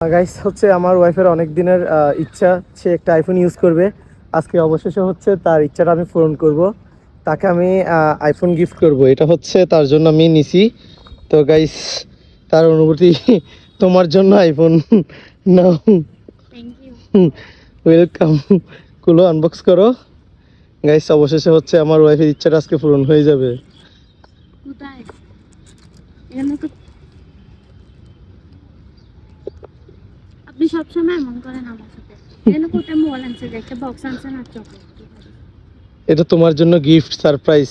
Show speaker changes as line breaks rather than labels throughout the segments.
Guys হচ্ছে আমার ওয়াইফের অনেক দিনের ইচ্ছা, সে একটা আইফোন ইউজ করবে। আজকে অবশেষে হচ্ছে তার ইচ্ছাটা আমি পূরণ করব, তাকে আমি আইফোন গিফট করব। এটা হচ্ছে তার জন্য আমি নিছি। তো গাইস তার অনুভূতি তোমার জন্য আইফোন নাও।
Thank you.
ওয়েলকাম। খুলো, আনবক্স করো। গাইস অবশেষে হচ্ছে আমার ওয়াইফের ইচ্ছাটা আজকে পূরণ হয়ে যাবে।
কোথায়? এখানে তো আপনি সবসময় এমন করেন আমার সাথে। এখানে কোথায় মোবাইল আনছে, একটা বক্স আনছে না চকলেট।
এটা তোমার জন্য গিফট সারপ্রাইজ।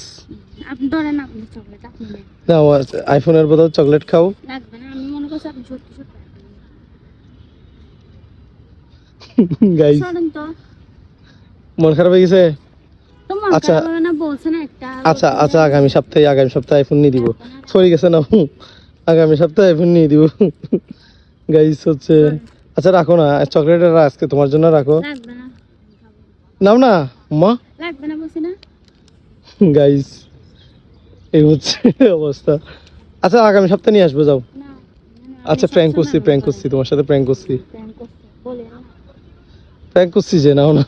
আপনি ধরেন, আপনি চকলেট আপনি নেন।
নাও, আইফোনের বদল চকলেট খাও।
লাগবে না, আমি মনে করছি আপনি সত্যি সত্যি
গাইস
শোনেন তো।
মন খারাপ হয়ে গেছে।
তো মন
আচ্ছা
খারাপ হবে না, বলছেন একটা।
আচ্ছা আগামী সপ্তাহে আইফোন নিয়ে দিব। সরি গেছে না, আগামী সপ্তাহে আইফোন নিয়ে দিব। গাইস হচ্ছে আচ্ছা রাখো না, চকলেট আজকে তোমার জন্য রাখো।
লাগবে না,
নাও না মা।
লাগবে না বলছি না।
গাইস এই হচ্ছে অবস্থা। আচ্ছা আগামী সপ্তাহে নিয়ে আসবো, যাও।
না,
আচ্ছা প্র্যাঙ্ক করছি তোমার সাথে, প্র্যাঙ্ক করছি
বলে
যে নাও না।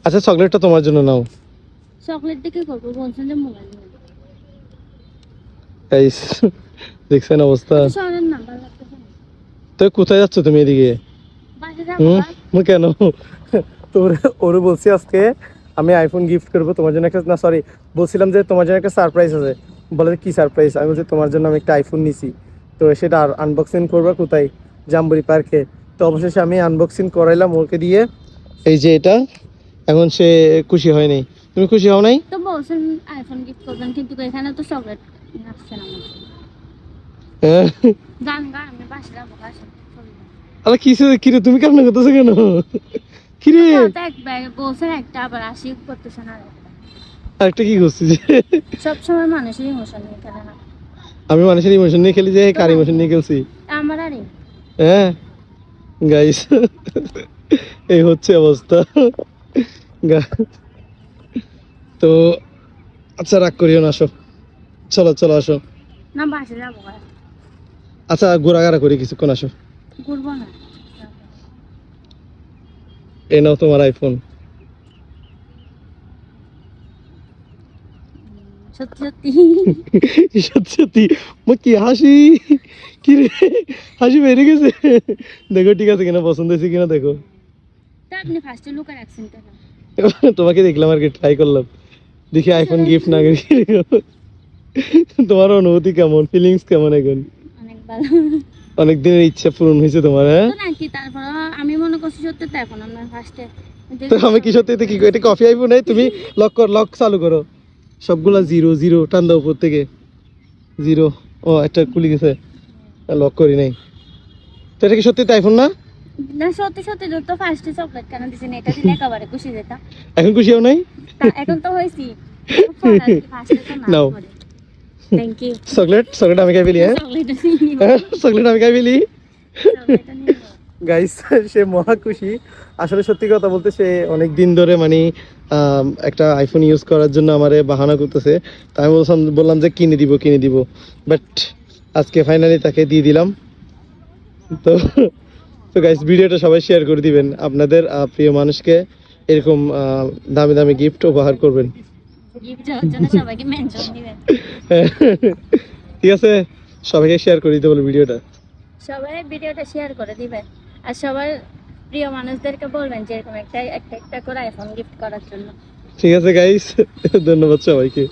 আচ্ছা চকলেটটা তোমার জন্য নাও।
চকলেট দেখে করবো, বলছেন যে মোবাইল নেই।
গাইস দেখছেন অবস্থা।
শোনেন না, ভালো লাগতেছে না।
তো কোথায় যাচ্ছ তুমি এদিকে?
বাসে যাবো।
কেন? তোর ওরে বলছি আজকে আমি আইফোন গিফট করবো তোমার জন্য একটা, না সরি, বলছিলাম যে তোমার জন্য একটা সারপ্রাইজ আছে। বলে কি সারপ্রাইজ? আমি বলছি তোমার জন্য আমি একটা আইফোন নিছি, তো সেটা আনবক্সিং করবো কোথায়, জাম্বুরি পার্কে। তো অবশেষে আমি আনবক্সিং করাইলাম ওকে দিয়ে, এই যে এটা। এখন সে খুশি হয় নাই, তুমি খুশি হও নাই?
তো বলছেন আইফোন গিফট করবেন, কিন্তু এখানে তো চকলেট আসছে না আমার জন্য। গান গা, আমি বাসে যাবো, বাসে
আরে কিরে তুমি কেমন করতেছো কেন? কিরে
এক ব্যাগ বলছেন একটা, আবার আসি করতেছেন আর
আরেকটা কি করছিস?
সবসময় মানুষের ইমোশন নিয়ে খেলে না।
আমি মানুষের ইমোশন নিয়ে খেলি যে কার ইমোশন নিয়ে খেলছি?
আমার আরে
হ্যাঁ গাইস এই হচ্ছে অবস্থা। তো আচ্ছা রাগ করিও না, আসো, চলো আসো।
না, বাসে যাবো।
আচ্ছা ঘোরাঘাড়া করি কিছুক্ষণ, আসো।
ঘুরবো না।
এই নাও তোমার আইফোন।
সত্যি সত্যি
সত্যি সত্যি কি হাসি, কি রে হাসি বেড়ে গেছে। দেখো ঠিক আছে কিনা, পছন্দ হয়েছে কিনা দেখো।
তা আপনি ফার্স্টে লুকে রাখছেন কেন?
তোমাকে দেখলাম আর কি, ট্রাই করলাম, দেখি আইফোন গিফট না করি। তোমার অনুভূতি কেমন, ফিলিংস কেমন এখন?
অনেক ভালো।
অনেক দিনের ইচ্ছা পূরণ হয়েছে তোমার। হ্যাঁ
তো নাকি, তারপর আমি মনে করছি সত্যি, তো এখন আমরা ফার্স্টে
তো আমি কি সত্যি কি এটা কফি আইফোন? তুমি লক চালু করো, সবগুলা জিরো জিরো টান দাও উপর থেকে, জিরো। ও একটা খুলে গেছে, লক করি নাই। তো এটা কি সত্যি আইফোন না?
না, সত্যি সত্যি তো ফার্স্টে চকলেট কেন দিছেন? এটা দিলে একেবারে খুশি যেতাম।
এখন খুশি হও নাই?
এখন তো হইছি।
নাও
থ্যাংক ইউ।
চকলেট আমি খাই ফেলি। হ্যাঁ চকলেট আমি খাই ফেলি। গাইস সে মহা খুশি। আসলে সত্যি কথা বলতে সে অনেক দিন ধরে মানে একটা আইফোন ইউজ করার জন্য আমারে বাহানা করতেছে। তাই আমি বললাম যে কিনে দিব, বাট আজকে ফাইনালি তাকে দিয়ে দিলাম। তো তো গাইস ভিডিওটা সবাই শেয়ার করে দিবেন, আপনাদের প্রিয় মানুষকে এরকম দামি দামি গিফট উপহার করবেন।
সবাইকে মেনশন দিবেন।
ঠিক আছে, সবাইকে শেয়ার করে দিতে বলো ভিডিওটা।
সবাই ভিডিওটা শেয়ার করে দিবেন, আর সবার প্রিয় মানুষদেরকে বলবেন যে এরকম একটা করে আইফোন গিফট করার জন্য।
ঠিক আছে গাইস, ধন্যবাদ সবাইকে।